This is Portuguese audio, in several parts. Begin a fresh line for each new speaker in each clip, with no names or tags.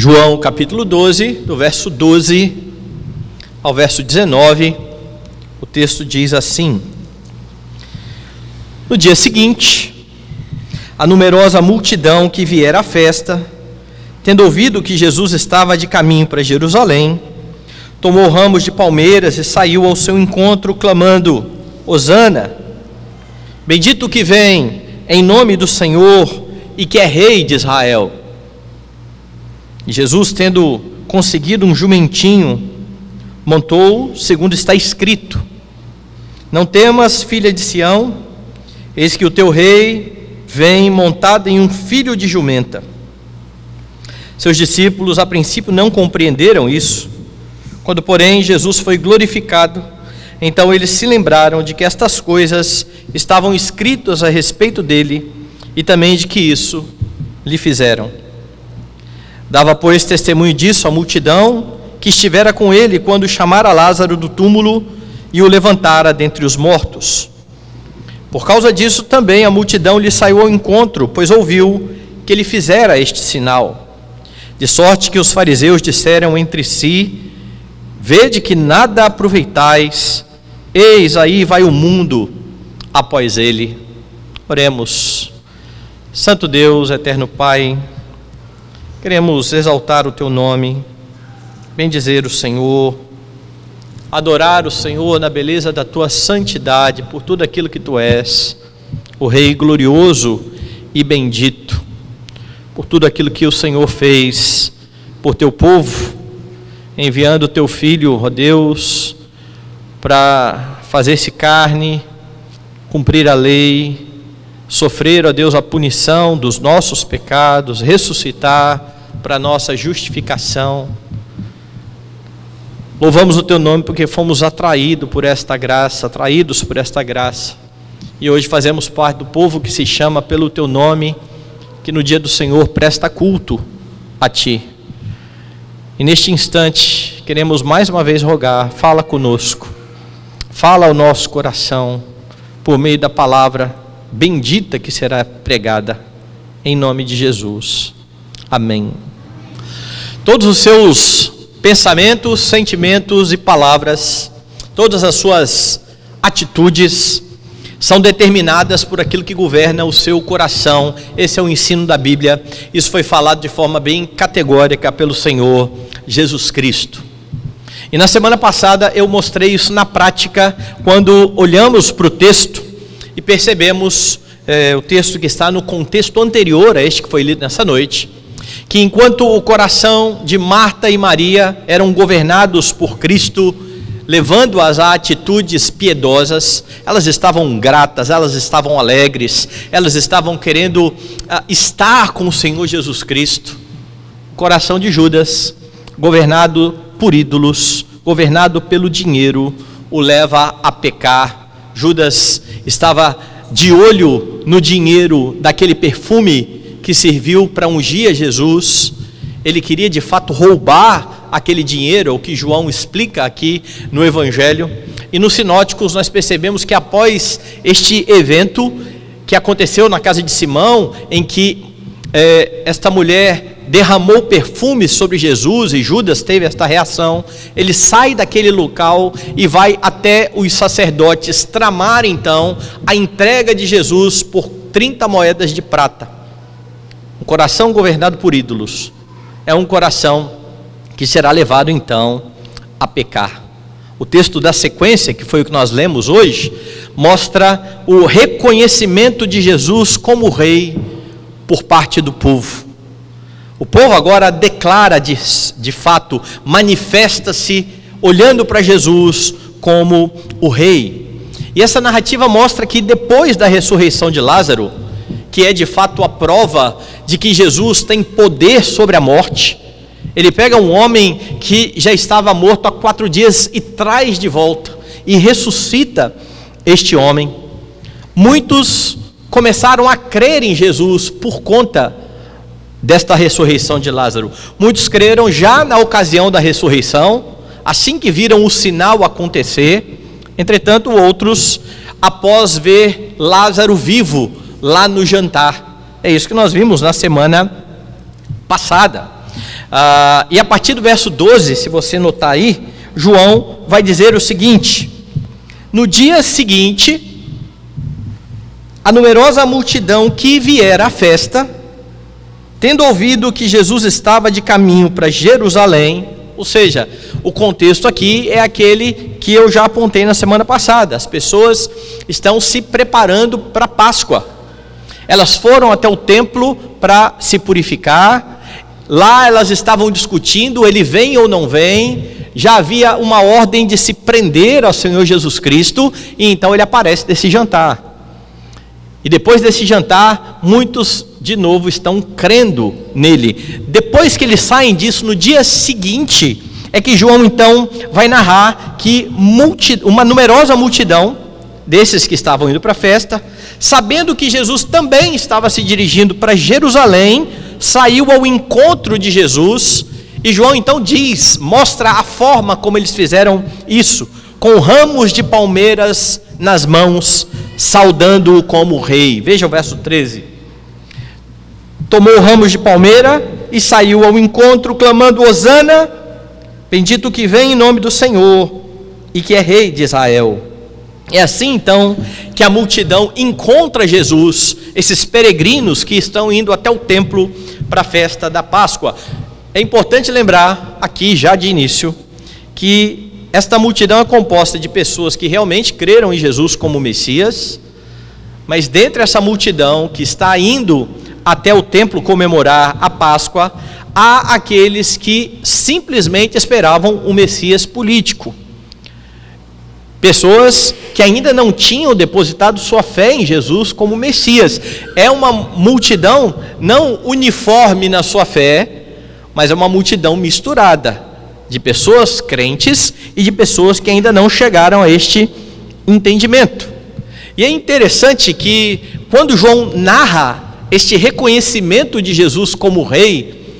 João capítulo 12, do verso 12 ao verso 19, o texto diz assim: No dia seguinte, a numerosa multidão que viera à festa, tendo ouvido que Jesus estava de caminho para Jerusalém, tomou ramos de palmeiras e saiu ao seu encontro, clamando: Hosana! Bendito que vem em nome do Senhor e que é Rei de Israel. E Jesus, tendo conseguido um jumentinho, montou, segundo está escrito: Não temas, filha de Sião, eis que o teu rei vem montado em um filho de jumenta. Seus discípulos a princípio não compreenderam isso. Quando, porém, Jesus foi glorificado, então eles se lembraram de que estas coisas estavam escritas a respeito dele e também de que isso lhe fizeram. Dava, pois, testemunho disso a multidão que estivera com ele quando chamara Lázaro do túmulo e o levantara dentre os mortos. Por causa disso também a multidão lhe saiu ao encontro, pois ouviu que ele fizera este sinal. De sorte que os fariseus disseram entre si: Vede que nada aproveitais, eis aí vai o mundo após ele. Oremos. Santo Deus, eterno Pai, queremos exaltar o teu nome, bendizer o Senhor, adorar o Senhor na beleza da tua santidade, por tudo aquilo que tu és, o Rei glorioso e bendito, por tudo aquilo que o Senhor fez por teu povo, enviando o teu Filho, ó Deus, para fazer-se carne, cumprir a lei, sofrer, ó Deus, a punição dos nossos pecados, ressuscitar para a nossa justificação. Louvamos o teu nome porque fomos atraídos por esta graça, e hoje fazemos parte do povo que se chama pelo teu nome, que no dia do Senhor presta culto a ti. E neste instante queremos mais uma vez rogar: fala conosco, fala ao nosso coração por meio da palavra bendita que será pregada, em nome de Jesus, amém. Todos os seus pensamentos, sentimentos e palavras, todas as suas atitudes são determinadas por aquilo que governa o seu coração. Esse é o ensino da Bíblia. Isso foi falado de forma bem categórica pelo Senhor Jesus Cristo. E na semana passada eu mostrei isso na prática, quando olhamos para o texto e percebemos, o texto que está no contexto anterior a este que foi lido nessa noite, que enquanto o coração de Marta e Maria eram governados por Cristo, levando-as a atitudes piedosas, elas estavam gratas, elas estavam alegres, elas estavam querendo estar com o Senhor Jesus Cristo. O coração de Judas, governado por ídolos, governado pelo dinheiro, o leva a pecar. Judas estava de olho no dinheiro daquele perfume que serviu para ungir Jesus. Ele queria de fato roubar aquele dinheiro, o que João explica aqui no Evangelho. E nos sinóticos nós percebemos que após este evento que aconteceu na casa de Simão, em que esta mulher derramou perfume sobre Jesus e Judas teve esta reação, ele sai daquele local e vai até os sacerdotes tramar então a entrega de Jesus por 30 moedas de prata. Um coração governado por ídolos é um coração que será levado então a pecar. O texto da sequência, que foi o que nós lemos hoje, mostra o reconhecimento de Jesus como rei por parte do povo. O povo agora declara de fato, manifesta-se olhando para Jesus como o rei. E essa narrativa mostra que depois da ressurreição de Lázaro, que é de fato a prova de que Jesus tem poder sobre a morte, ele pega um homem que já estava morto há 4 dias e traz de volta e ressuscita este homem. Muitos começaram a crer em Jesus por conta desta ressurreição de Lázaro. Muitos creram já na ocasião da ressurreição, assim que viram o sinal acontecer. Entretanto, outros, após ver Lázaro vivo lá no jantar. É isso que nós vimos na semana passada. E a partir do verso 12, se você notar aí, João vai dizer o seguinte: no dia seguinte, a numerosa multidão que viera à festa, tendo ouvido que Jesus estava de caminho para Jerusalém, ou seja, o contexto aqui é aquele que eu já apontei na semana passada. As pessoas estão se preparando para a Páscoa. Elas foram até o templo para se purificar. Lá elas estavam discutindo, ele vem ou não vem. Já havia uma ordem de se prender ao Senhor Jesus Cristo, e então ele aparece nesse jantar. E depois desse jantar, muitos de novo estão crendo nele. Depois que eles saem disso, no dia seguinte, é que João então vai narrar que uma numerosa multidão desses que estavam indo para a festa, sabendo que Jesus também estava se dirigindo para Jerusalém, saiu ao encontro de Jesus. E João então mostra a forma como eles fizeram isso, com ramos de palmeiras nas mãos, saudando-o como rei. Veja o verso 13. Tomou ramos de palmeira e saiu ao encontro, clamando: Hosana, bendito que vem em nome do Senhor e que é rei de Israel. É assim então que a multidão encontra Jesus, esses peregrinos que estão indo até o templo para a festa da Páscoa. É importante lembrar aqui já de início que esta multidão é composta de pessoas que realmente creram em Jesus como Messias, mas dentre essa multidão que está indo até o templo comemorar a Páscoa, há aqueles que simplesmente esperavam o Messias político. Pessoas que ainda não tinham depositado sua fé em Jesus como Messias. É uma multidão não uniforme na sua fé, mas é uma multidão misturada de pessoas crentes e de pessoas que ainda não chegaram a este entendimento. E é interessante que quando João narra este reconhecimento de Jesus como rei,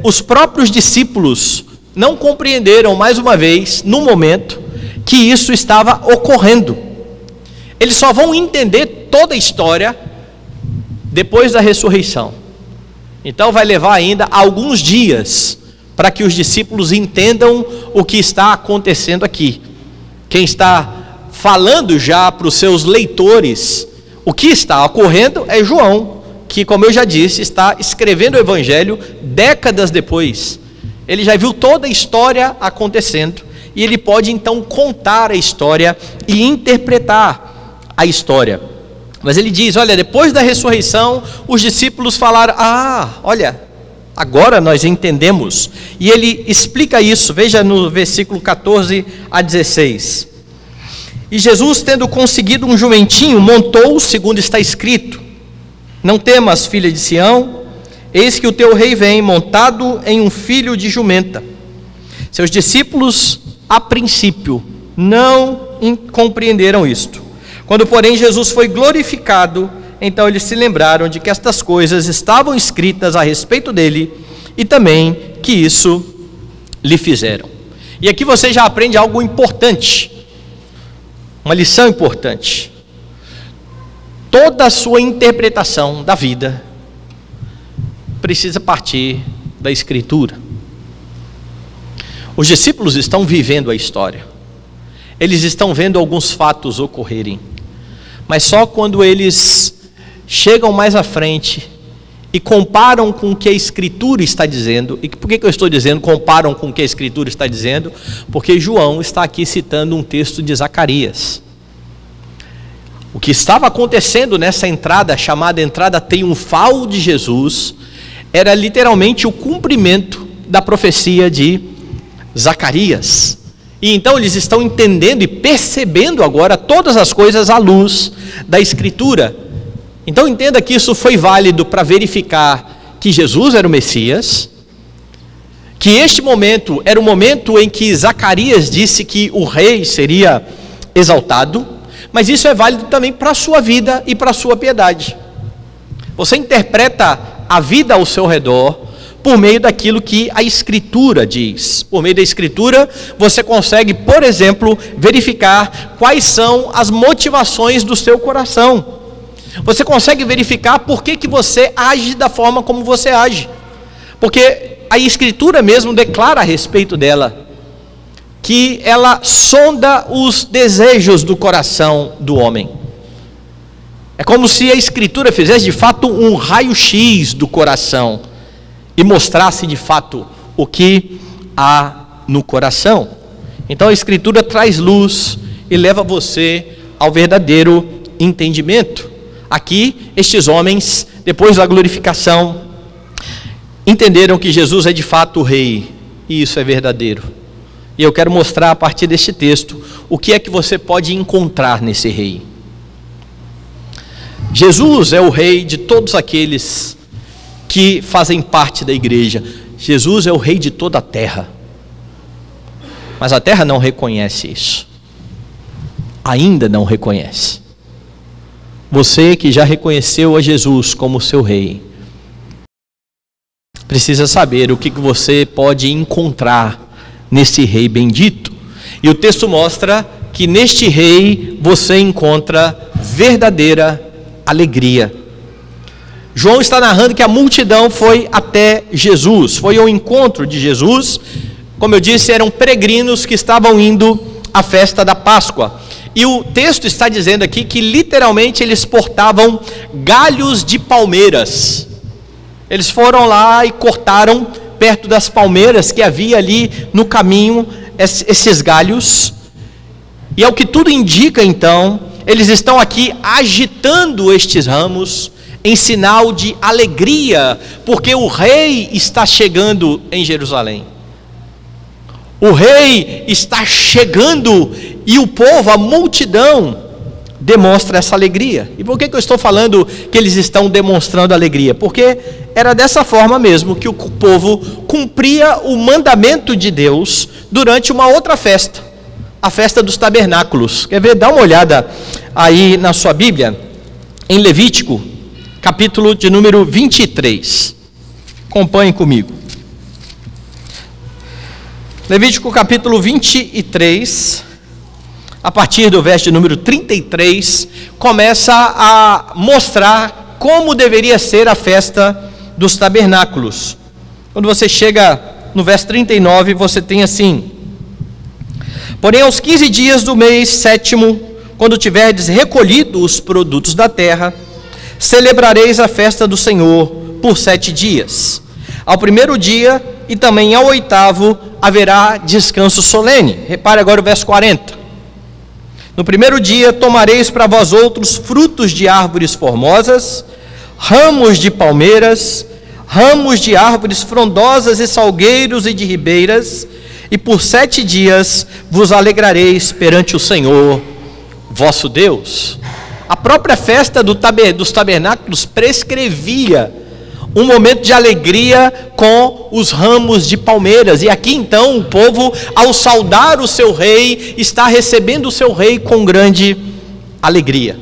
os próprios discípulos não compreenderam mais uma vez, no momento, que isso estava ocorrendo. Eles só vão entender toda a história depois da ressurreição. Então vai levar ainda alguns dias para que os discípulos entendam o que está acontecendo aqui. Quem está falando já para os seus leitores o que está ocorrendo é João, que, como eu já disse, está escrevendo o Evangelho décadas depois. Ele já viu toda a história acontecendo e ele pode então contar a história e interpretar a história. Mas ele diz: olha, depois da ressurreição, os discípulos falaram: olha, agora nós entendemos. E ele explica isso, veja no versículo 14 a 16. E Jesus, tendo conseguido um jumentinho, montou, segundo está escrito: não temas, filha de Sião, eis que o teu rei vem montado em um filho de jumenta. Seus discípulos, a princípio, não compreenderam isto. Quando, porém, Jesus foi glorificado, então eles se lembraram de que estas coisas estavam escritas a respeito dele e também que isso lhe fizeram. E aqui você já aprende algo importante, uma lição importante. Toda a sua interpretação da vida precisa partir da Escritura. Os discípulos estão vivendo a história, eles estão vendo alguns fatos ocorrerem, mas só quando eles chegam mais à frente e comparam com o que a Escritura está dizendo. E por que eu estou dizendo comparam com o que a Escritura está dizendo? Porque João está aqui citando um texto de Zacarias. O que estava acontecendo nessa entrada, chamada entrada triunfal de Jesus, era literalmente o cumprimento da profecia de Zacarias. E então eles estão entendendo e percebendo agora todas as coisas à luz da Escritura. Então entenda que isso foi válido para verificar que Jesus era o Messias, que este momento era o momento em que Zacarias disse que o rei seria exaltado, mas isso é válido também para a sua vida e para a sua piedade. Você interpreta a vida ao seu redor por meio daquilo que a Escritura diz. Por meio da Escritura, você consegue, por exemplo, verificar quais são as motivações do seu coração. Você consegue verificar por que você age da forma como você age. Porque a Escritura mesmo declara a respeito dela, que ela sonda os desejos do coração do homem. É como se a Escritura fizesse de fato um raio-x do coração e mostrasse de fato o que há no coração. Então a Escritura traz luz e leva você ao verdadeiro entendimento. Aqui, estes homens, depois da glorificação, entenderam que Jesus é de fato o Rei, e isso é verdadeiro. E eu quero mostrar a partir deste texto o que é que você pode encontrar nesse Rei. Jesus é o Rei de todos aqueles que fazem parte da igreja. Jesus é o Rei de toda a terra. Mas a terra não reconhece isso. Ainda não reconhece. Você que já reconheceu a Jesus como seu Rei, precisa saber o que você pode encontrar nesse Rei bendito. E o texto mostra que neste Rei você encontra verdadeira alegria. João está narrando que a multidão foi até Jesus, foi ao encontro de Jesus. Como eu disse, eram peregrinos que estavam indo à festa da Páscoa. E o texto está dizendo aqui que literalmente eles portavam galhos de palmeiras. Eles foram lá e cortaram perto das palmeiras que havia ali no caminho esses galhos. E ao que tudo indica então, eles estão aqui agitando estes ramos em sinal de alegria, porque o Rei está chegando em Jerusalém. O Rei está chegando e o povo, a multidão, demonstra essa alegria. E por que eu estou falando que eles estão demonstrando alegria? Porque era dessa forma mesmo que o povo cumpria o mandamento de Deus durante uma outra festa, a festa dos tabernáculos. Quer ver? Dá uma olhada aí na sua Bíblia, em Levítico, capítulo de número 23. Acompanhem comigo. Levítico capítulo 23, a partir do verso de número 33, começa a mostrar como deveria ser a festa dos tabernáculos. Quando você chega no verso 39, você tem assim: porém aos 15 dias do mês sétimo, quando tiverdes recolhido os produtos da terra, celebrareis a festa do Senhor por 7 dias. Ao primeiro dia e também ao oitavo haverá descanso solene. Repare agora o verso 40. No primeiro dia tomareis para vós outros frutos de árvores formosas, ramos de palmeiras, ramos de árvores frondosas e salgueiros e de ribeiras, e por 7 dias vos alegrareis perante o Senhor vosso Deus. A própria festa dos tabernáculos prescrevia um momento de alegria com os ramos de palmeiras. E aqui então o povo, ao saudar o seu rei, está recebendo o seu rei com grande alegria.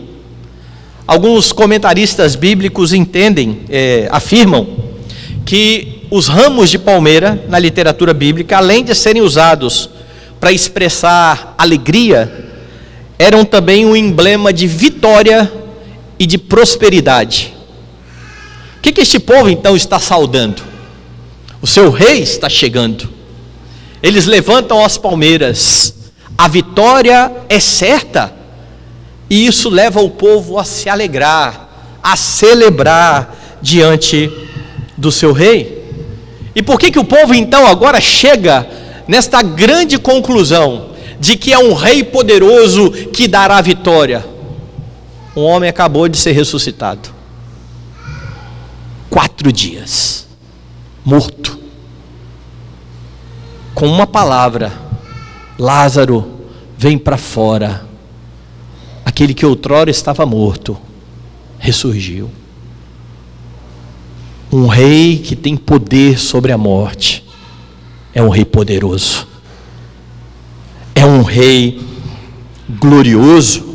Alguns comentaristas bíblicos afirmam que os ramos de palmeira na literatura bíblica, além de serem usados para expressar alegria, eram também um emblema de vitória e de prosperidade. O que este povo então está saudando? O seu rei está chegando. Eles levantam as palmeiras. A vitória é certa. E isso leva o povo a se alegrar, a celebrar diante do seu rei. E por que o povo então agora chega nesta grande conclusão de que é um rei poderoso que dará vitória? Um homem acabou de ser ressuscitado. 4 dias, morto. Com uma palavra: Lázaro, vem para fora. Aquele que outrora estava morto, ressurgiu. Um rei que tem poder sobre a morte, é um rei poderoso, é um rei glorioso.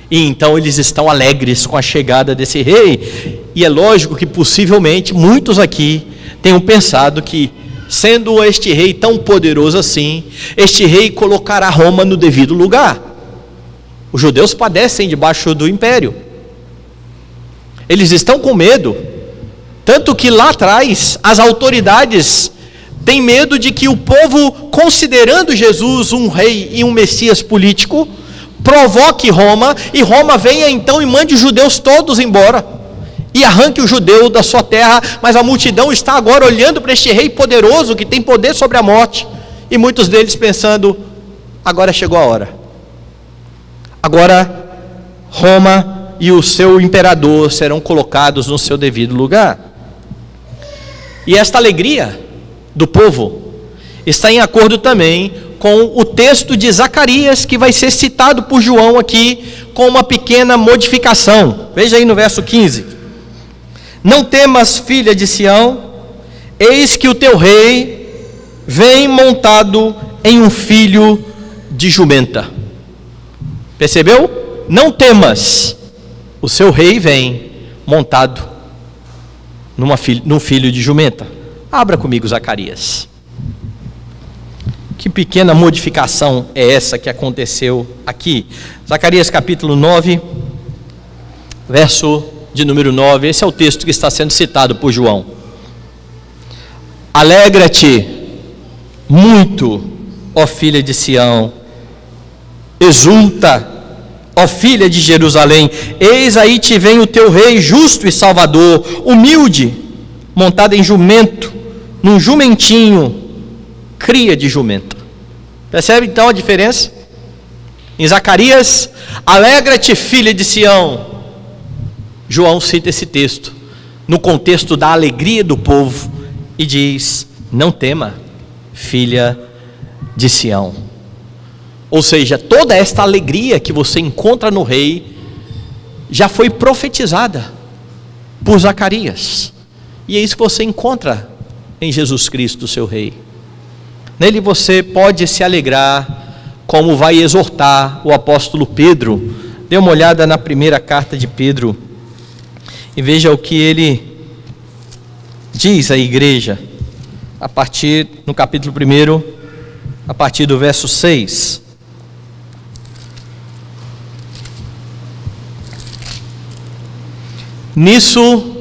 E então eles estão alegres com a chegada desse rei. E é lógico que possivelmente muitos aqui tenham pensado que, sendo este rei tão poderoso assim, este rei colocará Roma no devido lugar. Os judeus padecem debaixo do império. Eles estão com medo Tanto que lá atrás, as autoridades têm medo de que o povo, considerando Jesus um rei e um Messias político, provoque Roma, e Roma venha então e mande os judeus todos embora, e arranque o judeu da sua terra. Mas a multidão está agora olhando para este rei poderoso, que tem poder sobre a morte, e muitos deles pensando, agora chegou a hora. Agora Roma e o seu imperador serão colocados no seu devido lugar. E esta alegria do povo está em acordo também com o texto de Zacarias, que vai ser citado por João aqui, com uma pequena modificação. Veja aí no verso 15: não temas, filha de Sião, eis que o teu rei vem montado em um filho de jumenta. Percebeu? Não temas, o seu rei vem montado num filho de jumenta. Abra comigo Zacarias. Que pequena modificação é essa que aconteceu aqui? Zacarias capítulo 9, verso de número 9. Esse é o texto que está sendo citado por João. Alegra-te muito, ó filha de Sião, exulta, ó filha de Jerusalém, eis aí te vem o teu rei justo e salvador, humilde, montado em jumento, num jumentinho, cria de jumenta. Percebe então a diferença? Em Zacarias, alegra-te, filha de Sião. João cita esse texto no contexto da alegria do povo e diz: não tema, filha de Sião. Ou seja, toda esta alegria que você encontra no rei já foi profetizada por Zacarias, e é isso que você encontra em Jesus Cristo, seu rei. Nele você pode se alegrar, como vai exortar o apóstolo Pedro. Dê uma olhada na primeira carta de Pedro e veja o que ele diz à igreja, no capítulo 1, a partir do verso 6. Nisso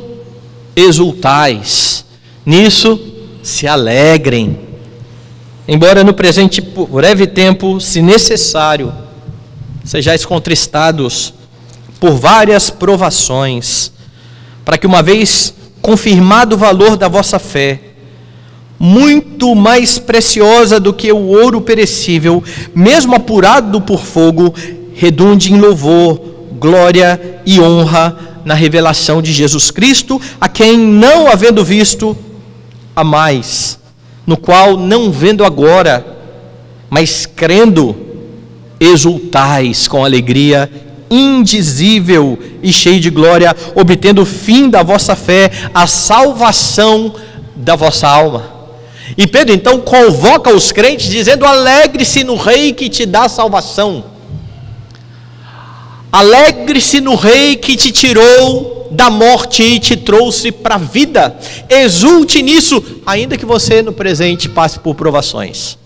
exultais, nisso se alegrem, embora no presente breve tempo, se necessário, sejais contristados por várias provações, para que, uma vez confirmado o valor da vossa fé, muito mais preciosa do que o ouro perecível, mesmo apurado por fogo, redunde em louvor, glória e honra na revelação de Jesus Cristo, a quem, não havendo visto, amais, no qual, não vendo agora, mas crendo, exultais com alegria indizível e cheio de glória, obtendo o fim da vossa fé, a salvação da vossa alma. E Pedro então convoca os crentes dizendo: alegre-se no rei que te dá salvação. Alegre-se no rei que te tirou da morte e te trouxe para a vida. Exulte nisso, ainda que você no presente passe por provações,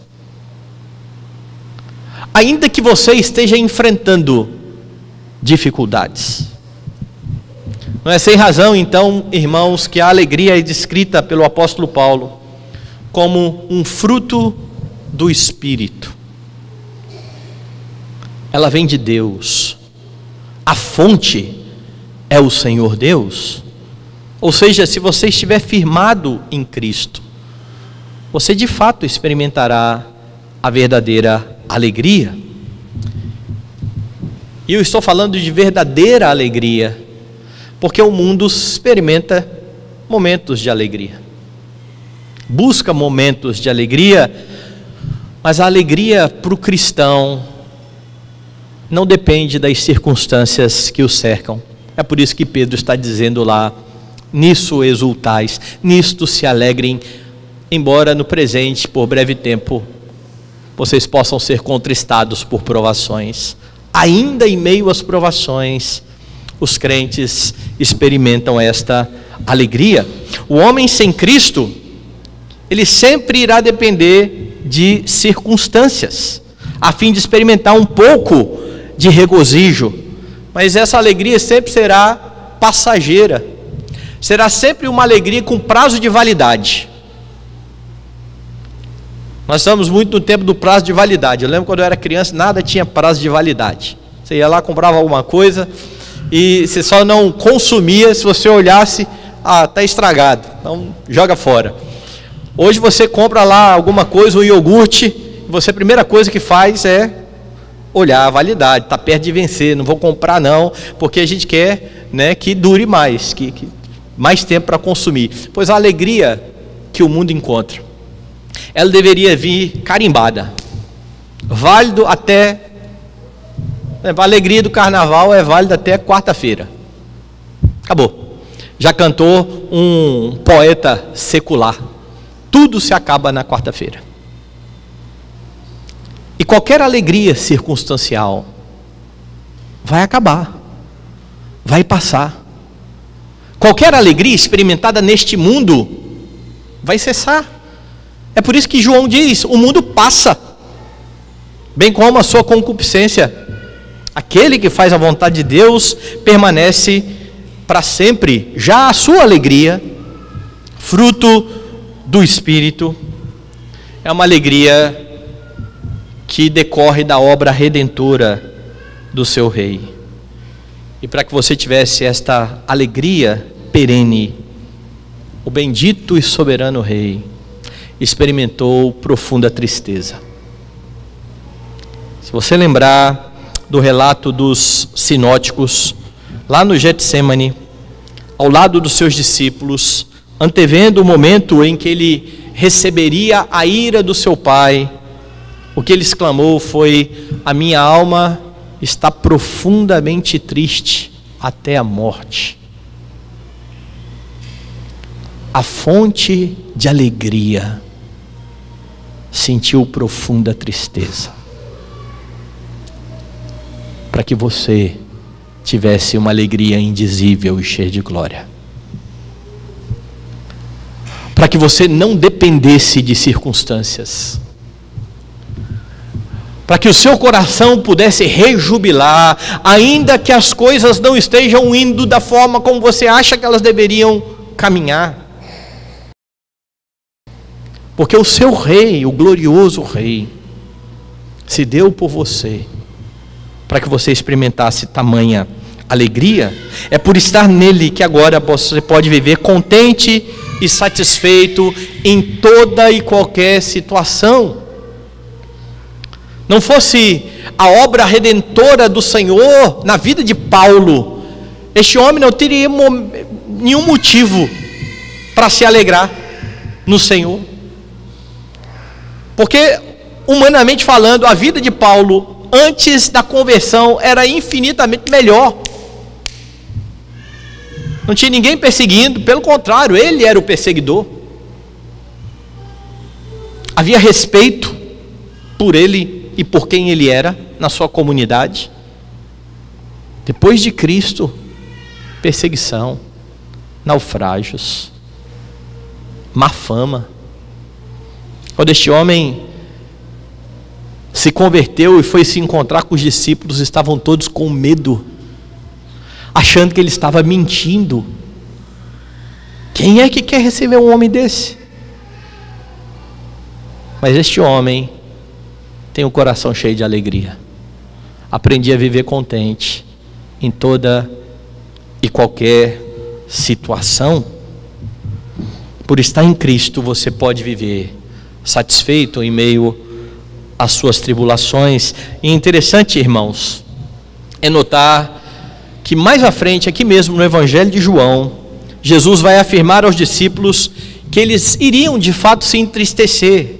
ainda que você esteja enfrentando dificuldades. Não é sem razão então, irmãos, que a alegria é descrita pelo apóstolo Paulo como um fruto do Espírito. Ela vem de Deus. A fonte é o Senhor Deus. Ou seja, se você estiver firmado em Cristo, você de fato experimentará a verdadeira alegria. E eu estou falando de verdadeira alegria, porque o mundo experimenta momentos de alegria, busca momentos de alegria, mas a alegria para o cristão não depende das circunstâncias que o cercam. É por isso que Pedro está dizendo lá: nisso exultais, nisto se alegrem, embora no presente, por breve tempo, vocês possam ser contristados por provações. Ainda em meio às provações, os crentes experimentam esta alegria. O homem sem Cristo, ele sempre irá depender de circunstâncias, a fim de experimentar um pouco de regozijo, mas essa alegria sempre será passageira, será sempre uma alegria com prazo de validade. Nós estamos muito no tempo do prazo de validade. Eu lembro quando eu era criança, nada tinha prazo de validade. Você ia lá, comprava alguma coisa e você só não consumia se você olhasse, está estragado, então joga fora. Hoje você compra lá alguma coisa, um iogurte, a primeira coisa que faz é olhar a validade, está perto de vencer, não vou comprar não, porque a gente quer, né, que dure mais, que mais tempo para consumir. Pois a alegria que o mundo encontra, ela deveria vir carimbada, válido até, a alegria do carnaval é válida até quarta-feira, acabou. Já cantou um poeta secular, tudo se acaba na quarta-feira. E qualquer alegria circunstancial vai acabar, vai passar. Qualquer alegria experimentada neste mundo vai cessar. É por isso que João diz: o mundo passa, bem como a sua concupiscência. Aquele que faz a vontade de Deus permanece para sempre. Já a sua alegria, fruto do Espírito, é uma alegria que decorre da obra redentora do seu Rei. E para que você tivesse esta alegria perene, o bendito e soberano Rei experimentou profunda tristeza. Se você lembrar do relato dos sinóticos, lá no Getsemane, ao lado dos seus discípulos, antevendo o momento em que ele receberia a ira do seu Pai, o que ele exclamou foi: a minha alma está profundamente triste até a morte. A fonte de alegria sentiu profunda tristeza, para que você tivesse uma alegria indizível e cheia de glória, para que você não dependesse de circunstâncias, para que o seu coração pudesse rejubilar, ainda que as coisas não estejam indo da forma como você acha que elas deveriam caminhar. Porque o seu Rei, o glorioso Rei, se deu por você, para que você experimentasse tamanha alegria. É por estar nele que agora você pode viver contente e satisfeito em toda e qualquer situação. Não fosse a obra redentora do Senhor na vida de Paulo, este homem não teria nenhum motivo para se alegrar no Senhor. Porque, humanamente falando, a vida de Paulo antes da conversão era infinitamente melhor. Não tinha ninguém perseguindo, pelo contrário, ele era o perseguidor. Havia respeito por ele e por quem ele era na sua comunidade. Depois de Cristo, perseguição, naufrágios, má fama. Quando este homem se converteu e foi se encontrar com os discípulos, estavam todos com medo, achando que ele estava mentindo. Quem é que quer receber um homem desse? Mas este homem tem o coração cheio de alegria. Aprendi a viver contente em toda e qualquer situação. Por estar em Cristo, você pode viver satisfeito em meio às suas tribulações. E interessante, irmãos, é notar que mais à frente, aqui mesmo no Evangelho de João, Jesus vai afirmar aos discípulos que eles iriam de fato se entristecer,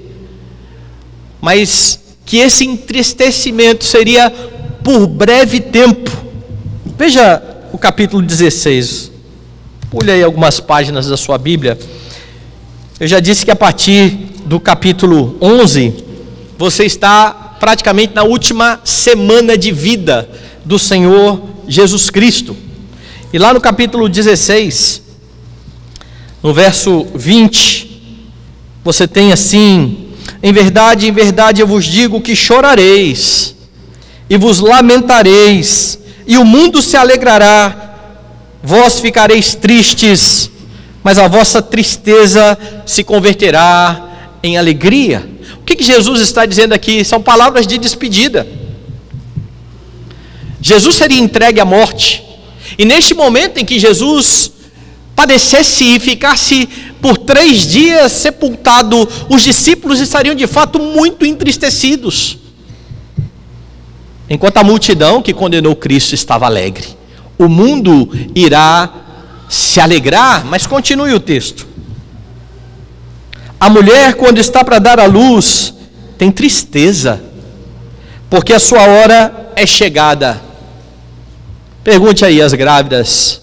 mas que esse entristecimento seria por breve tempo. Veja o capítulo 16, pule aí algumas páginas da sua Bíblia. Eu já disse que a partir do capítulo 11, você está praticamente na última semana de vida do Senhor Jesus Cristo. E lá no capítulo 16, no verso 20, você tem assim: em verdade, eu vos digo que chorareis e vos lamentareis, e o mundo se alegrará, vós ficareis tristes, mas a vossa tristeza se converterá em alegria. O que Jesus está dizendo aqui? São palavras de despedida. Jesus seria entregue à morte, e neste momento em que Jesus padecesse e ficasse por 3 dias sepultado, os discípulos estariam de fato muito entristecidos, enquanto a multidão que condenou Cristo estava alegre. O mundo irá se alegrar, mas continue o texto. A mulher, quando está para dar à luz, tem tristeza, porque a sua hora é chegada. Pergunte aí às grávidas,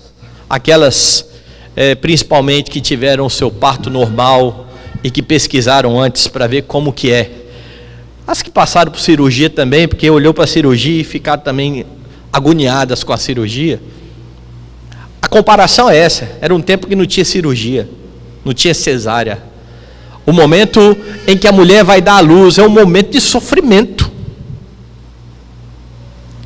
aquelas principalmente que tiveram o seu parto normal e que pesquisaram antes para ver como que é. As que passaram por cirurgia também, porque olhou para a cirurgia e ficaram também agoniadas com a cirurgia. A comparação é essa: era um tempo que não tinha cirurgia, não tinha cesárea. O momento em que a mulher vai dar à luz é um momento de sofrimento.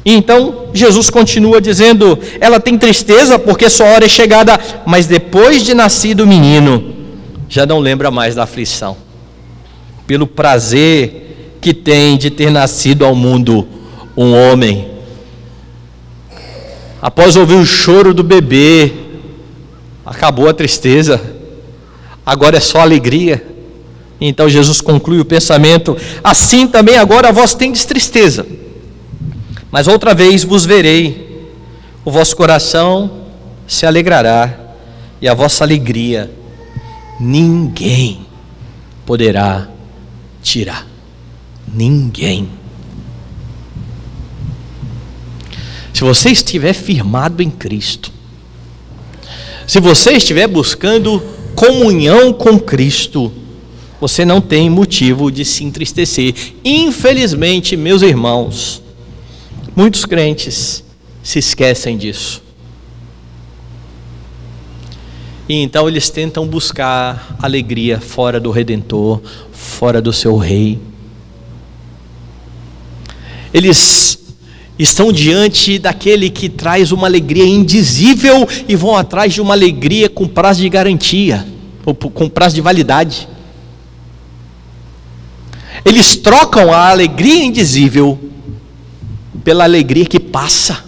E então Jesus continua dizendo: ela tem tristeza porque sua hora é chegada, mas depois de nascido o menino, já não lembra mais da aflição, pelo prazer que tem de ter nascido ao mundo um homem. Após ouvir o choro do bebê, acabou a tristeza, agora é só alegria. Então Jesus conclui o pensamento: assim também agora vós tendes tristeza, mas outra vez vos verei, o vosso coração se alegrará, e a vossa alegria ninguém poderá tirar. Ninguém. Se você estiver firmado em Cristo, se você estiver buscando comunhão com Cristo, você não tem motivo de se entristecer. Infelizmente, meus irmãos, muitos crentes se esquecem disso. E então eles tentam buscar alegria fora do Redentor, fora do seu Rei. Eles estão diante daquele que traz uma alegria indizível e vão atrás de uma alegria com prazo de garantia, ou com prazo de validade. Eles trocam a alegria indizível pela alegria que passa,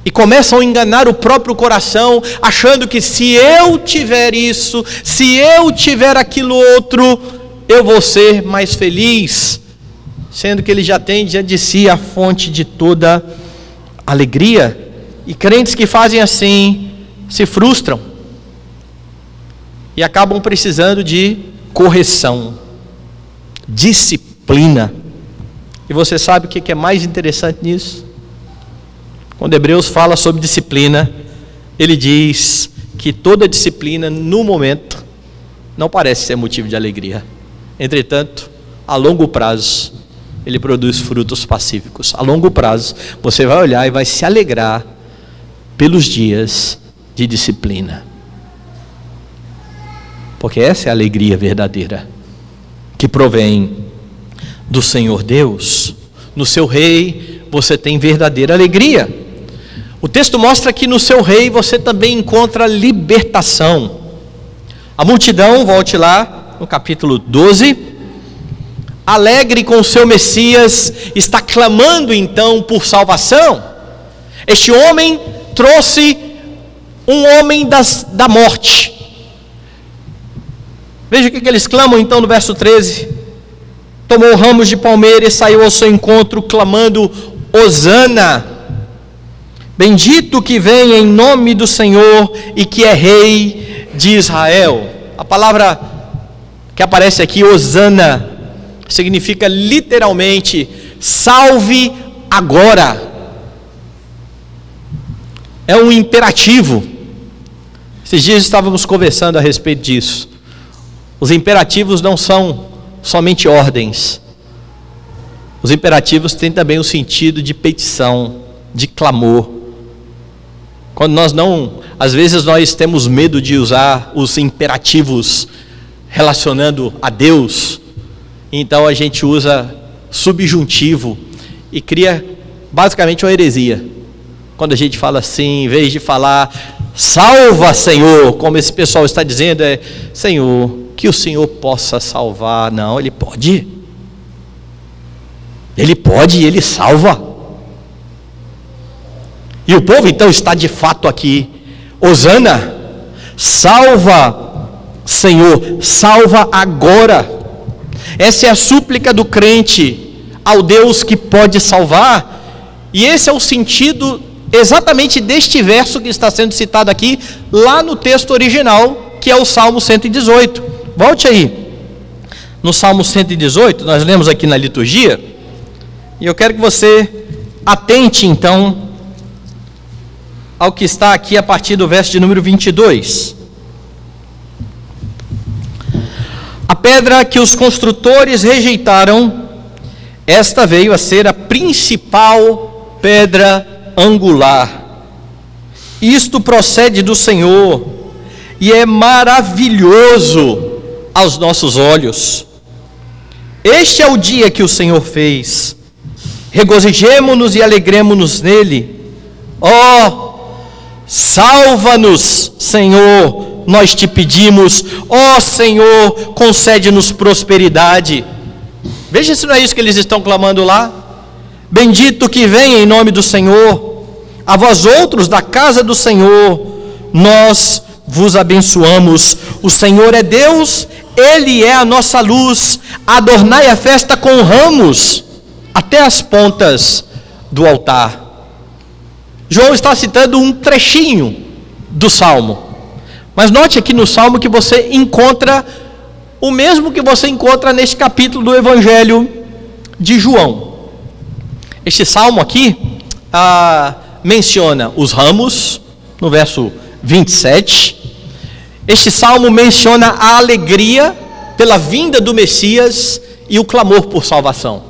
e começam a enganar o próprio coração, achando que se eu tiver isso, se eu tiver aquilo outro, eu vou ser mais feliz, sendo que ele já tem diante de si a fonte de toda alegria. E crentes que fazem assim se frustram e acabam precisando de correção, disciplina. E você sabe o que é mais interessante nisso? Quando Hebreus fala sobre disciplina, ele diz que toda disciplina no momento não parece ser motivo de alegria. Entretanto, a longo prazo, ele produz frutos pacíficos. A longo prazo, você vai olhar e vai se alegrar pelos dias de disciplina. Porque essa é a alegria verdadeira, que provém do Senhor Deus. No seu Rei você tem verdadeira alegria. O texto mostra que no seu Rei você também encontra libertação. A multidão, volte lá no capítulo 12, alegre com o seu Messias, está clamando então por salvação. Este homem trouxe um homem da morte. Veja o que eles clamam então no verso 13: tomou ramos de palmeira e saiu ao seu encontro, clamando: Hosana, bendito que vem em nome do Senhor e que é Rei de Israel. A palavra que aparece aqui, Hosana, significa literalmente salve agora. É um imperativo. Esses dias estávamos conversando a respeito disso. Os imperativos não são somente ordens. Os imperativos têm também o sentido de petição, de clamor. Quando às vezes nós temos medo de usar os imperativos relacionando a Deus, então a gente usa subjuntivo e cria basicamente uma heresia. quando a gente fala assim, em vez de falar salva, Senhor, como esse pessoal está dizendo, é Senhor, que o Senhor possa salvar. Não, Ele pode. Ele pode e Ele salva. E o povo então está de fato aqui, Hosana, salva, Senhor, salva agora. Essa é a súplica do crente ao Deus que pode salvar, e esse é o sentido exatamente deste verso que está sendo citado aqui, lá no texto original, que é o Salmo 118. Volte aí, no Salmo 118, nós lemos aqui na liturgia, e eu quero que você atente então ao que está aqui a partir do verso de número 22. A pedra que os construtores rejeitaram, esta veio a ser a principal pedra angular. Isto procede do Senhor e é maravilhoso aos nossos olhos. Este é o dia que o Senhor fez. Regozijemo-nos e alegremo-nos nele. Ó, salva-nos, Senhor, nós te pedimos. Ó Senhor, concede-nos prosperidade. Veja se não é isso que eles estão clamando lá. Bendito que vem em nome do Senhor. A vós outros da casa do Senhor, nós vos abençoamos. O Senhor é Deus, Ele é a nossa luz. Adornai a festa com ramos até as pontas do altar. João está citando um trechinho do Salmo, mas note aqui no Salmo que você encontra o mesmo que você encontra neste capítulo do Evangelho de João. Este Salmo aqui menciona os ramos, no verso 27. Este Salmo menciona a alegria pela vinda do Messias e o clamor por salvação.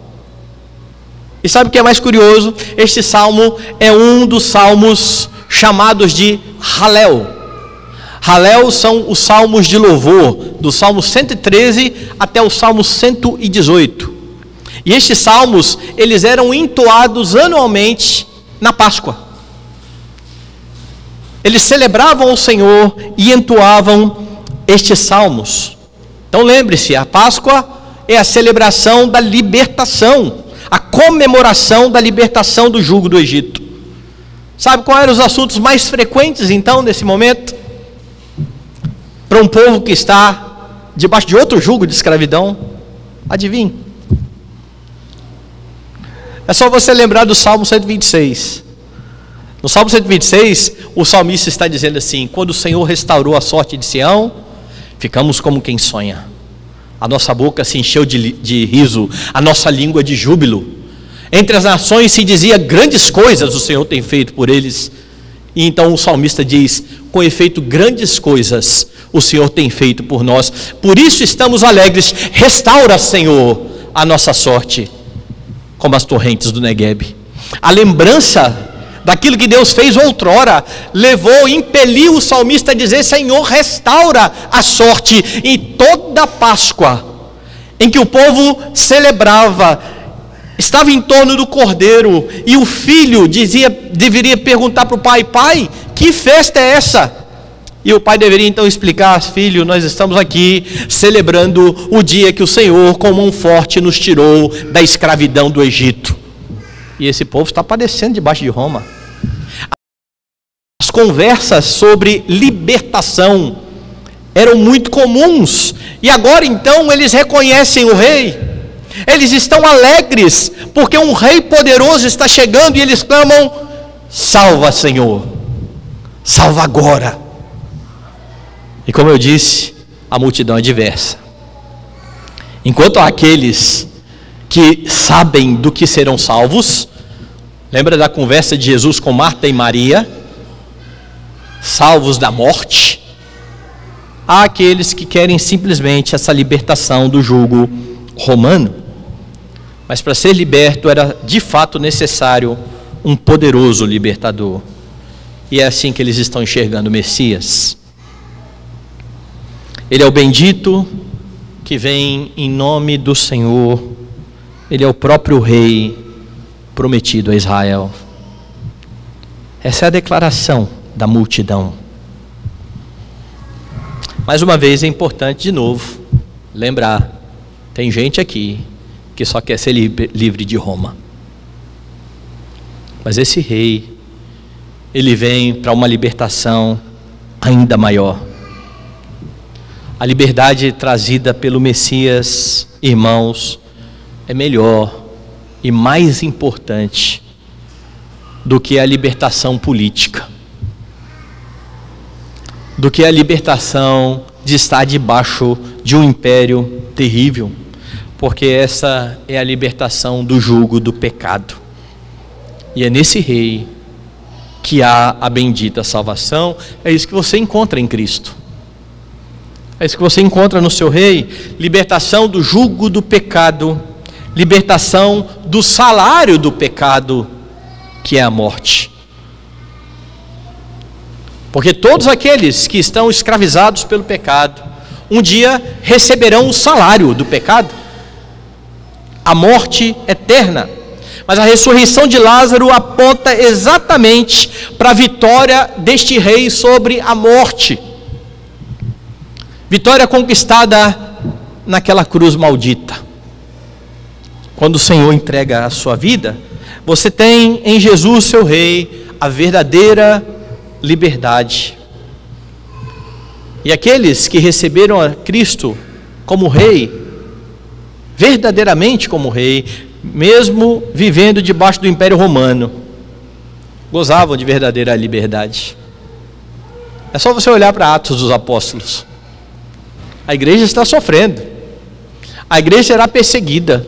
E sabe o que é mais curioso? Este salmo é um dos salmos chamados de Halel. Halel são os salmos de louvor, do Salmo 113 até o Salmo 118. E estes salmos, eles eram entoados anualmente na Páscoa. Eles celebravam o Senhor e entoavam estes salmos. Então lembre-se, a Páscoa é a celebração da libertação, a comemoração da libertação do jugo do Egito. Sabe quais eram os assuntos mais frequentes então nesse momento? Para um povo que está debaixo de outro jugo de escravidão? Adivinhe? É só você lembrar do Salmo 126. No Salmo 126, o salmista está dizendo assim: quando o Senhor restaurou a sorte de Sião, ficamos como quem sonha. A nossa boca se encheu de riso, a nossa língua de júbilo. Entre as nações se dizia: grandes coisas o Senhor tem feito por eles. E então o salmista diz: com efeito, grandes coisas o Senhor tem feito por nós. Por isso estamos alegres. Restaura, Senhor, a nossa sorte, como as torrentes do Negueb. A lembrança daquilo que Deus fez outrora impeliu o salmista a dizer: Senhor, restaura a sorte. E toda a Páscoa em que o povo celebrava, estava em torno do cordeiro, e o filho deveria perguntar para o pai: pai, que festa é essa? E o pai deveria então explicar: filho, nós estamos aqui celebrando o dia que o Senhor com mão forte nos tirou da escravidão do Egito. E esse povo está padecendo debaixo de Roma. As conversas sobre libertação eram muito comuns, e agora então eles reconhecem o rei, eles estão alegres, porque um rei poderoso está chegando, e eles clamam: salva, Senhor, salva agora. E como eu disse, a multidão é diversa. Enquanto há aqueles que sabem do que serão salvos, lembra da conversa de Jesus com Marta e Maria, salvos da morte. Há aqueles que querem simplesmente essa libertação do jugo romano, mas para ser liberto era de fato necessário um poderoso libertador, e é assim que eles estão enxergando o Messias. Ele é o bendito que vem em nome do Senhor, ele é o próprio rei prometido a Israel. Essa é a declaração da multidão. Mais uma vez é importante de novo lembrar, tem gente aqui que só quer ser livre de Roma. Mas esse rei, ele vem para uma libertação ainda maior. A liberdade trazida pelo Messias, irmãos, é melhor e mais importante do que a libertação política, do que a libertação de estar debaixo de um império terrível, porque essa é a libertação do jugo do pecado. E é nesse rei que há a bendita salvação. É isso que você encontra em Cristo. É isso que você encontra no seu rei: libertação do jugo do pecado, libertação do salário do pecado, que é a morte. Porque todos aqueles que estão escravizados pelo pecado, um dia receberão o salário do pecado, a morte eterna. Mas a ressurreição de Lázaro aponta exatamente para a vitória deste rei sobre a morte. Vitória conquistada naquela cruz maldita. Quando o Senhor entrega a sua vida, você tem em Jesus, seu rei, a verdadeira liberdade. E aqueles que receberam a Cristo como rei, verdadeiramente como rei, mesmo vivendo debaixo do Império Romano, gozavam de verdadeira liberdade. É só você olhar para Atos dos Apóstolos. A igreja está sofrendo, a igreja será perseguida.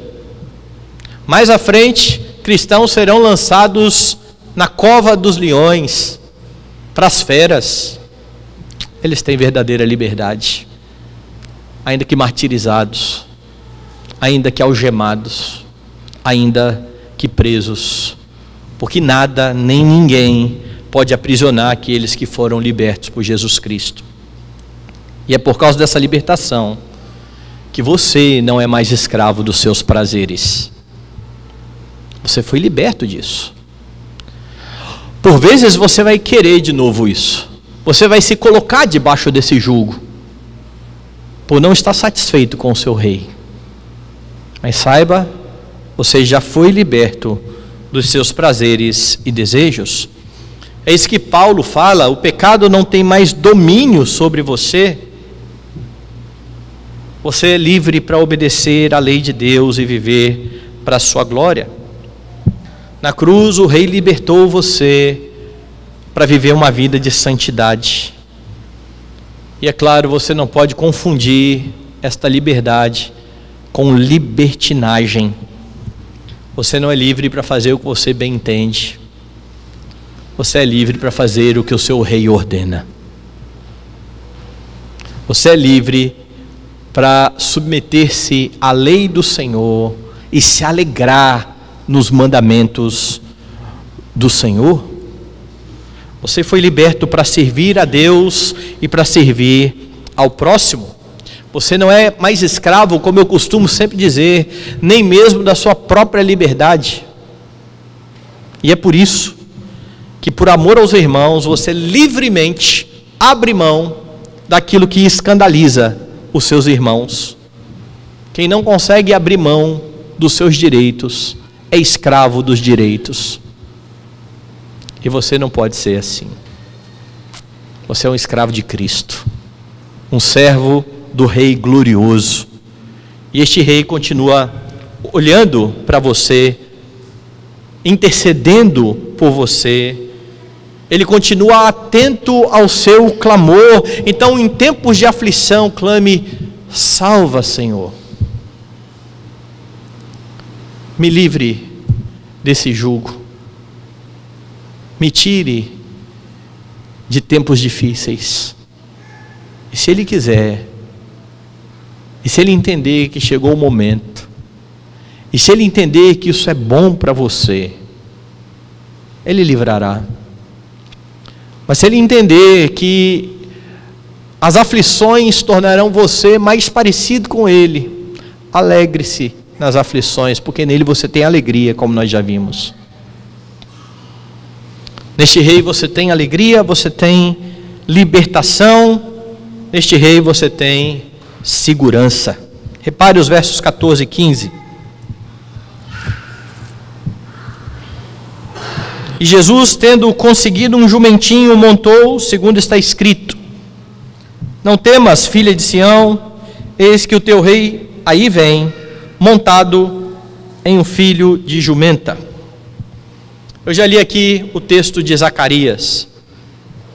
Mais à frente, cristãos serão lançados na cova dos leões, para as feras. Eles têm verdadeira liberdade, ainda que martirizados, ainda que algemados, ainda que presos, porque nada nem ninguém pode aprisionar aqueles que foram libertos por Jesus Cristo. E é por causa dessa libertação que você não é mais escravo dos seus prazeres. Você foi liberto disso. Por vezes você vai querer de novo isso. Você vai se colocar debaixo desse jugo, por não estar satisfeito com o seu rei. Mas saiba, você já foi liberto dos seus prazeres e desejos. É isso que Paulo fala: o pecado não tem mais domínio sobre você. Você é livre para obedecer à lei de Deus e viver para a sua glória. Na cruz, o rei libertou você para viver uma vida de santidade. E é claro, você não pode confundir esta liberdade com libertinagem. Você não é livre para fazer o que você bem entende. Você é livre para fazer o que o seu rei ordena. Você é livre para submeter-se à lei do Senhor e se alegrar nos mandamentos do Senhor. Você foi liberto para servir a Deus e para servir ao próximo. Você não é mais escravo, como eu costumo sempre dizer, nem mesmo da sua própria liberdade. E é por isso que, por amor aos irmãos, você livremente abre mão daquilo que escandaliza os seus irmãos. Quem não consegue abrir mão dos seus direitos é escravo dos direitos. E você não pode ser assim. Você é um escravo de Cristo, um servo do Rei glorioso. E este Rei continua olhando para você, intercedendo por você. Ele continua atento ao seu clamor. Então, em tempos de aflição, clame: salva, Senhor. Me livre desse jugo. Me tire de tempos difíceis. E se Ele quiser, e se Ele entender que chegou o momento, e se Ele entender que isso é bom para você, Ele livrará. Mas se Ele entender que as aflições tornarão você mais parecido com Ele, alegre-se nas aflições, porque nele você tem alegria, como nós já vimos. Neste rei você tem alegria, você tem libertação, neste rei você tem segurança. Repare os versos 14 e 15. E Jesus, tendo conseguido um jumentinho, montou, segundo está escrito: não temas, filha de Sião, eis que o teu rei aí vem, montado em um filho de jumenta. Eu já li aqui o texto de Zacarias,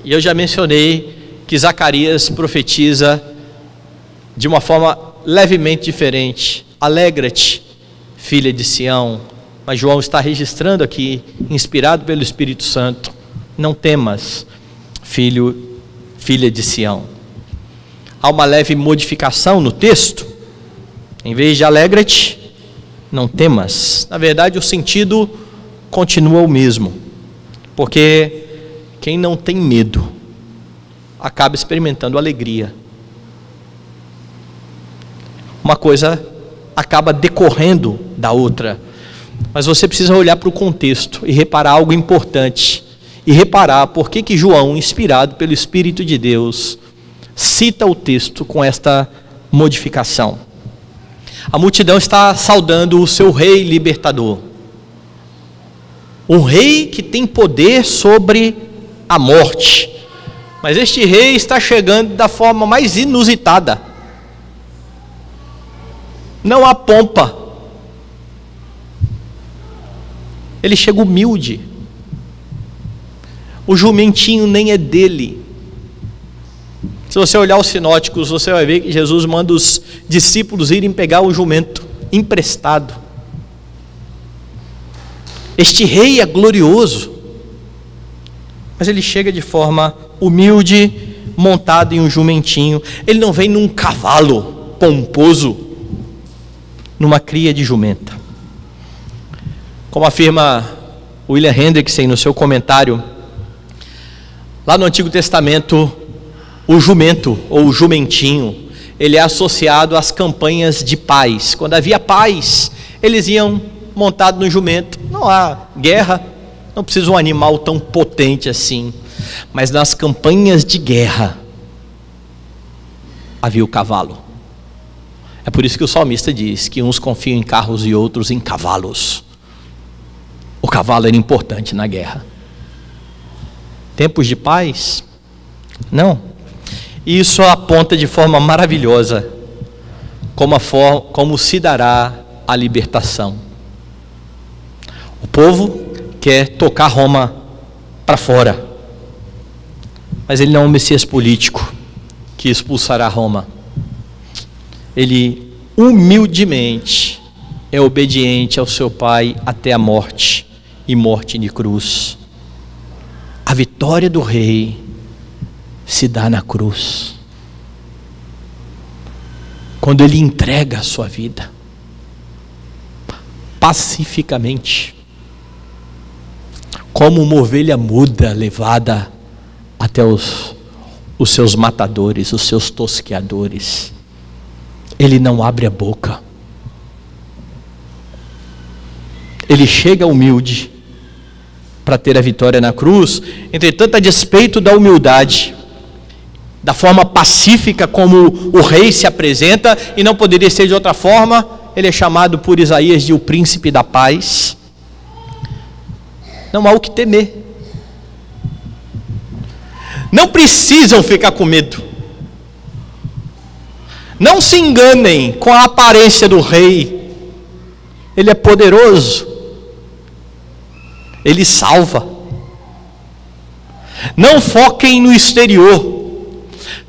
e eu já mencionei que Zacarias profetiza de uma forma levemente diferente: alegra-te, filha de Sião. Mas João está registrando aqui, inspirado pelo Espírito Santo: não temas, filha de Sião. Há uma leve modificação no texto. Em vez de alegra-te, não temas. Na verdade, o sentido continua o mesmo, porque quem não tem medo acaba experimentando alegria. Uma coisa acaba decorrendo da outra. Mas você precisa olhar para o contexto e reparar algo importante. E reparar por que João, inspirado pelo Espírito de Deus, cita o texto com esta modificação. A multidão está saudando o seu rei libertador. Um rei que tem poder sobre a morte. Mas este rei está chegando da forma mais inusitada. Não há pompa. Ele chega humilde. O jumentinho nem é dele. Se você olhar os sinóticos, você vai ver que Jesus manda os discípulos irem pegar o jumento emprestado. Este rei é glorioso, mas ele chega de forma humilde, montado em um jumentinho. Ele não vem num cavalo pomposo, numa cria de jumenta. Como afirma William Hendrickson no seu comentário, lá no Antigo Testamento, o jumento ou o jumentinho, ele é associado às campanhas de paz. Quando havia paz, eles iam montados no jumento. Não há guerra, não precisa um animal tão potente assim. Mas nas campanhas de guerra, havia o cavalo. É por isso que o salmista diz que uns confiam em carros e outros em cavalos. O cavalo era importante na guerra. Tempos de paz? Não. Isso aponta de forma maravilhosa como se dará a libertação. O povo quer tocar Roma para fora, mas ele não é um Messias político que expulsará Roma. Ele humildemente é obediente ao seu Pai até a morte, e morte de cruz. A vitória do rei se dá na cruz, quando ele entrega a sua vida pacificamente, como uma ovelha muda levada até os seus matadores, os seus tosqueadores. Ele não abre a boca, ele chega humilde para ter a vitória na cruz. Entretanto, a despeito da humildade, da forma pacífica como o rei se apresenta, e não poderia ser de outra forma, ele é chamado por Isaías de o príncipe da paz. Não há o que temer. Não precisam ficar com medo. Não se enganem com a aparência do rei. Ele é poderoso. Ele salva. Não foquem no exterior.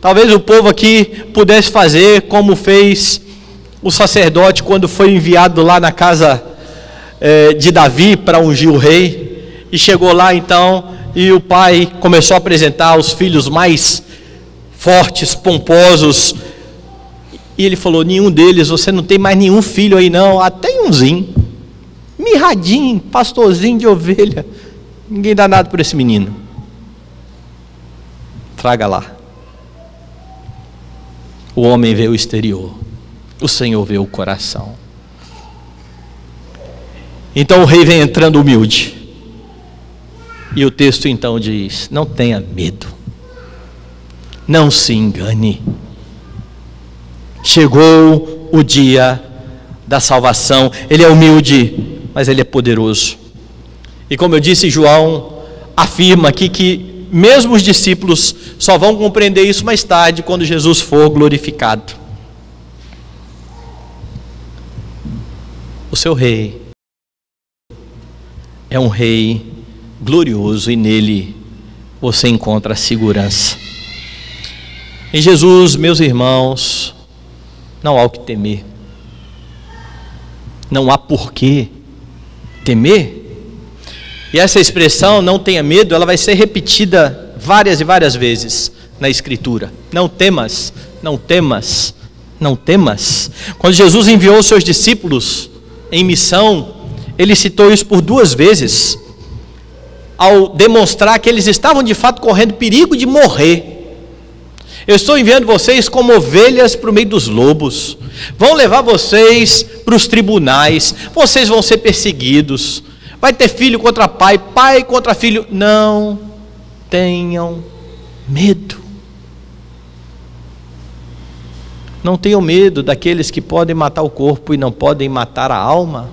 Talvez o povo aqui pudesse fazer como fez o sacerdote quando foi enviado lá na casa de Davi para ungir o rei. E chegou lá então, e o pai começou a apresentar os filhos mais fortes, pomposos. E ele falou: nenhum deles, você não tem mais nenhum filho aí não? Ah, tem umzinho, mirradinho, pastorzinho de ovelha. Ninguém dá nada por esse menino. Traga lá. O homem vê o exterior, o Senhor vê o coração. Então o rei vem entrando humilde. E o texto então diz: não tenha medo, não se engane. Chegou o dia da salvação. Ele é humilde, mas ele é poderoso. E como eu disse, João afirma aqui que mesmo os discípulos só vão compreender isso mais tarde, quando Jesus for glorificado. O seu rei é um rei glorioso, e nele você encontra segurança. Em Jesus, meus irmãos, não há o que temer. Não há por que temer. E essa expressão, não tenha medo, ela vai ser repetida várias e várias vezes na Escritura. Não temas, não temas, não temas. Quando Jesus enviou os seus discípulos em missão, ele citou isso por 2 vezes, ao demonstrar que eles estavam de fato correndo perigo de morrer. Eu estou enviando vocês como ovelhas para o meio dos lobos. Vão levar vocês para os tribunais. Vocês vão ser perseguidos. Vai ter filho contra pai, pai contra filho. Não tenham medo. Não tenham medo daqueles que podem matar o corpo e não podem matar a alma.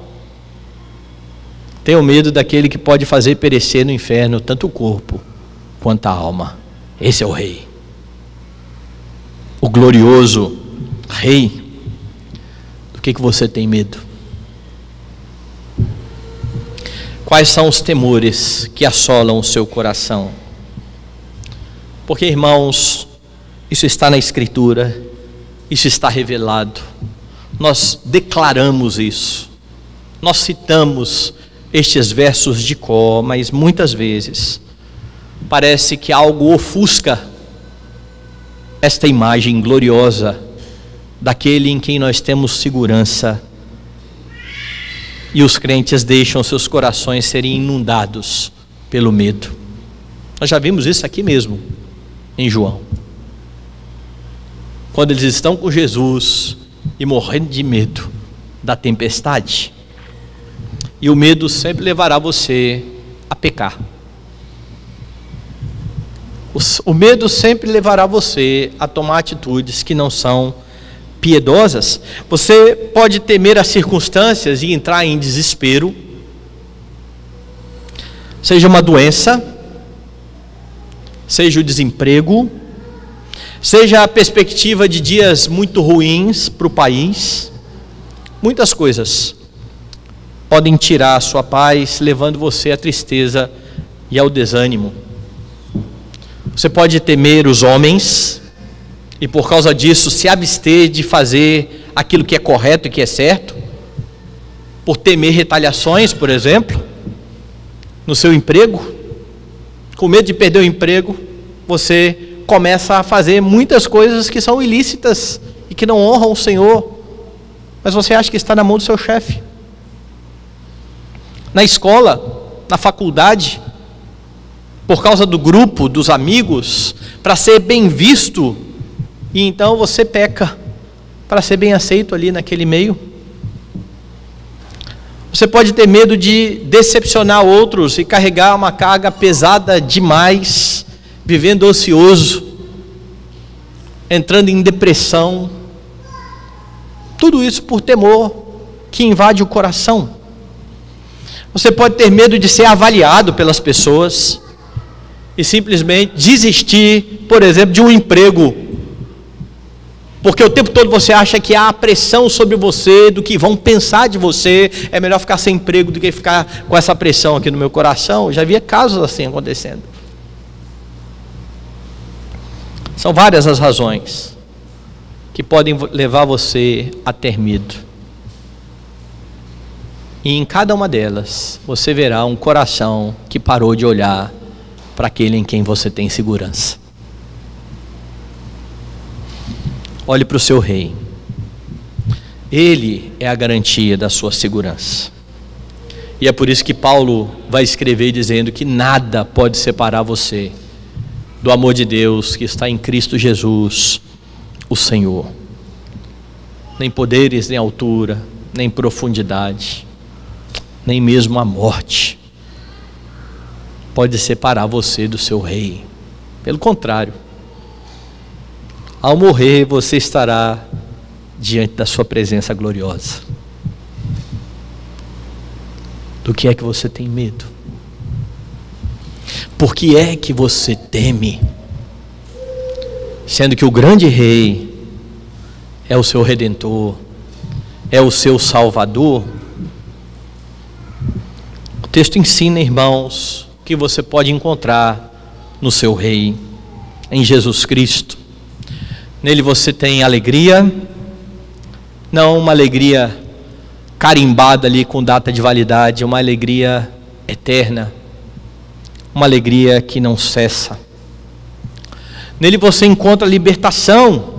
Tenham medo daquele que pode fazer perecer no inferno tanto o corpo quanto a alma. Esse é o rei. O glorioso rei. Do que você tem medo? Quais são os temores que assolam o seu coração? Porque, irmãos, isso está na Escritura, isso está revelado. Nós declaramos isso. Nós citamos estes versos de cor, mas muitas vezes parece que algo ofusca esta imagem gloriosa daquele em quem nós temos segurança, e os crentes deixam seus corações serem inundados pelo medo. Nós já vimos isso aqui mesmo em João, quando eles estão com Jesus e morrendo de medo da tempestade. E o medo sempre levará você a pecar. O medo sempre levará você a tomar atitudes que não são piedosas. Você pode temer as circunstâncias e entrar em desespero, seja uma doença, seja o desemprego, seja a perspectiva de dias muito ruins para o país. Muitas coisas podem tirar a sua paz, levando você à tristeza e ao desânimo. Você pode temer os homens e por causa disso se abster de fazer aquilo que é correto e que é certo, por temer retaliações, por exemplo, no seu emprego. Com medo de perder o emprego, você começa a fazer muitas coisas que são ilícitas e que não honram o Senhor, mas você acha que está na mão do seu chefe. Na escola, na faculdade, por causa do grupo, dos amigos, para ser bem visto, e então você peca para ser bem aceito ali naquele meio. Você pode ter medo de decepcionar outros e carregar uma carga pesada demais, vivendo ocioso, entrando em depressão. Tudo isso por temor que invade o coração. Você pode ter medo de ser avaliado pelas pessoas e simplesmente desistir, por exemplo, de um emprego, porque o tempo todo você acha que há pressão sobre você, do que vão pensar de você. É melhor ficar sem emprego do que ficar com essa pressão aqui no meu coração. Eu já havia casos assim acontecendo. São várias as razões que podem levar você a ter medo. E em cada uma delas, você verá um coração que parou de olhar para aquele em quem você tem segurança. Olhe para o seu rei. Ele é a garantia da sua segurança. E é por isso que Paulo vai escrever dizendo que nada pode separar você do amor de Deus que está em Cristo Jesus, o Senhor. Nem poderes, nem altura, nem profundidade, nem mesmo a morte pode separar você do seu rei. Pelo contrário, ao morrer você estará diante da sua presença gloriosa. Do que é que você tem medo? Por que é que você teme? Sendo que o grande rei é o seu redentor, é o seu salvador. O texto ensina, irmãos, que você pode encontrar no seu rei, em Jesus Cristo. Nele você tem alegria, não uma alegria carimbada ali com data de validade, uma alegria eterna, uma alegria que não cessa. Nele você encontra libertação.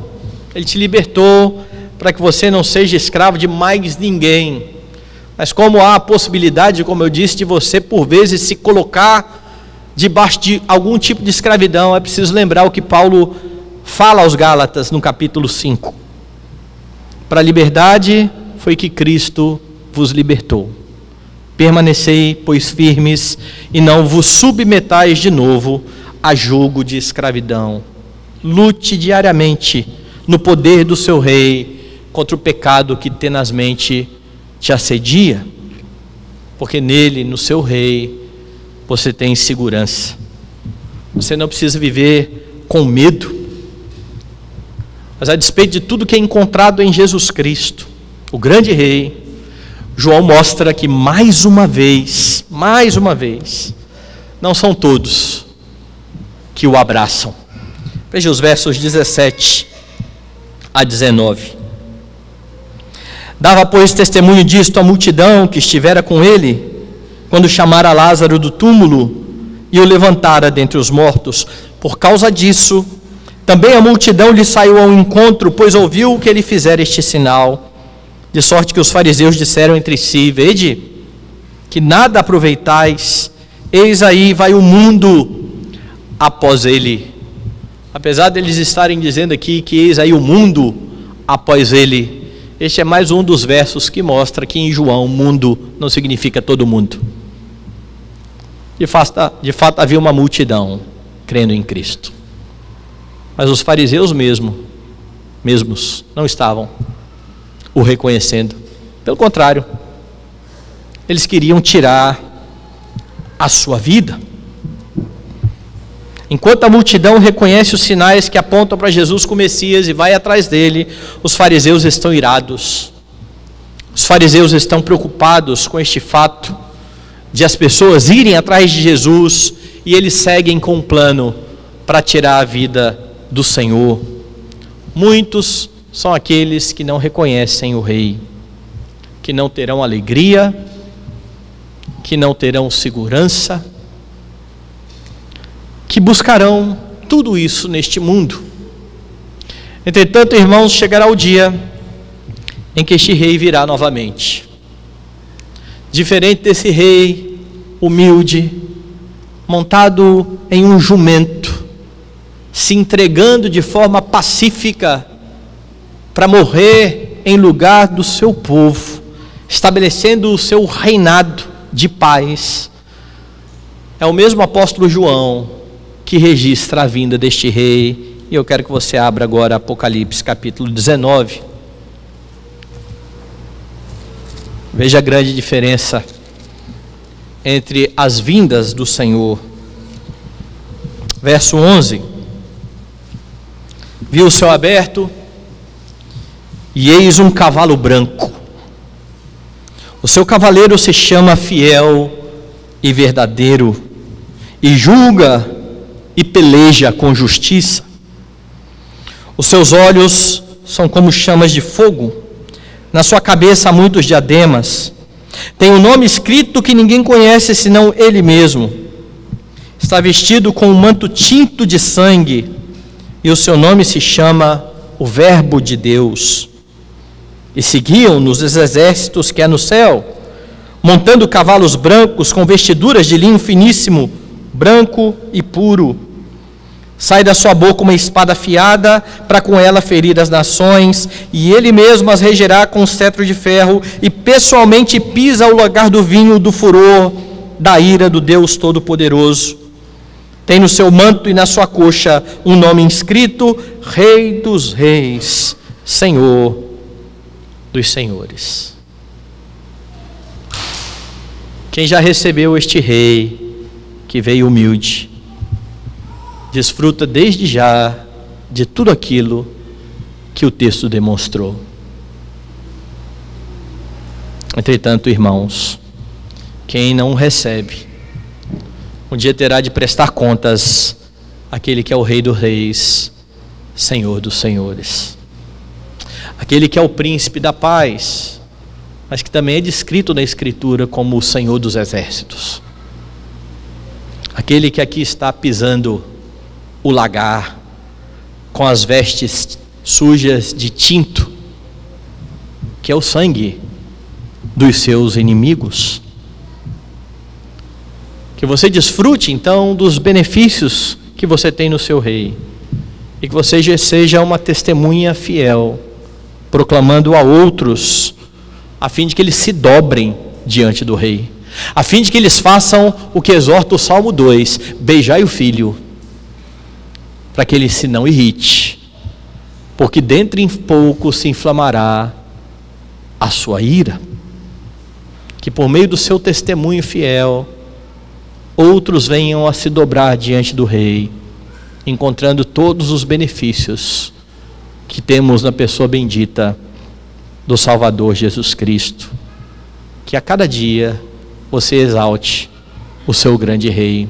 Ele te libertou para que você não seja escravo de mais ninguém. Mas como há a possibilidade, como eu disse, de você por vezes se colocar debaixo de algum tipo de escravidão, é preciso lembrar o que Paulo fala aos Gálatas no capítulo 5. Para a liberdade foi que Cristo vos libertou. Permanecei, pois, firmes, e não vos submetais de novo a jugo de escravidão. Lute diariamente no poder do seu rei contra o pecado que tenazmente te assedia, porque nele, no seu rei, você tem segurança. Você não precisa viver com medo. Mas a despeito de tudo que é encontrado em Jesus Cristo, o grande rei, João mostra que mais uma vez, não são todos que o abraçam. Veja os versos 17 a 19. Dava, pois, testemunho disto a multidão que estivera com ele, quando chamara Lázaro do túmulo e o levantara dentre os mortos. Por causa disso, também a multidão lhe saiu ao encontro, pois ouviu que ele fizera este sinal. De sorte que os fariseus disseram entre si: vede, que nada aproveitais, eis aí vai o mundo após ele. Apesar deles estarem dizendo aqui que eis aí o mundo após ele, este é mais um dos versos que mostra que em João, mundo não significa todo mundo. De fato havia uma multidão crendo em Cristo. Mas os fariseus mesmos não estavam o reconhecendo. Pelo contrário, eles queriam tirar a sua vida. Enquanto a multidão reconhece os sinais que apontam para Jesus como Messias e vai atrás dele, os fariseus estão irados. Os fariseus estão preocupados com este fato de as pessoas irem atrás de Jesus e eles seguem com um plano para tirar a vida do Senhor. Muitos são aqueles que não reconhecem o Rei, que não terão alegria, que não terão segurança, que buscarão tudo isso neste mundo. Entretanto, irmãos, chegará o dia em que este rei virá novamente. Diferente desse rei humilde, montado em um jumento, se entregando de forma pacífica para morrer em lugar do seu povo, estabelecendo o seu reinado de paz. É o mesmo apóstolo João que registra a vinda deste rei. E eu quero que você abra agora Apocalipse capítulo 19. Veja a grande diferença entre as vindas do Senhor. Verso 11: viu o céu aberto, e eis um cavalo branco. O seu cavaleiro se chama Fiel e Verdadeiro, e julga e peleja com justiça. Os seus olhos são como chamas de fogo, na sua cabeça há muitos diademas. Tem um nome escrito que ninguém conhece senão ele mesmo. Está vestido com um manto tinto de sangue, e o seu nome se chama o Verbo de Deus. E seguiam-no os exércitos que há no céu, montando cavalos brancos com vestiduras de linho finíssimo, branco e puro. Sai da sua boca uma espada afiada, para com ela ferir as nações, e ele mesmo as regerá com um cetro de ferro, e pessoalmente pisa o lagar do vinho do furor da ira do Deus Todo-Poderoso. Tem no seu manto e na sua coxa um nome inscrito: Rei dos Reis, Senhor dos Senhores. Quem já recebeu este Rei, que veio humilde, desfruta desde já de tudo aquilo que o texto demonstrou. Entretanto, irmãos, quem não recebe, um dia terá de prestar contas àquele que é o Rei dos Reis, Senhor dos Senhores. Aquele que é o Príncipe da Paz, mas que também é descrito na Escritura como o Senhor dos Exércitos. Aquele que aqui está pisando o lagar, com as vestes sujas de tinto, que é o sangue dos seus inimigos. Que você desfrute então dos benefícios que você tem no seu Rei, e que você seja uma testemunha fiel, proclamando a outros, a fim de que eles se dobrem diante do Rei, a fim de que eles façam o que exorta o Salmo 2: beijai o Filho, para que ele se não irrite, porque dentro em pouco se inflamará a sua ira. Que por meio do seu testemunho fiel, outros venham a se dobrar diante do Rei, encontrando todos os benefícios que temos na pessoa bendita do Salvador Jesus Cristo. Que a cada dia você exalte o seu grande Rei.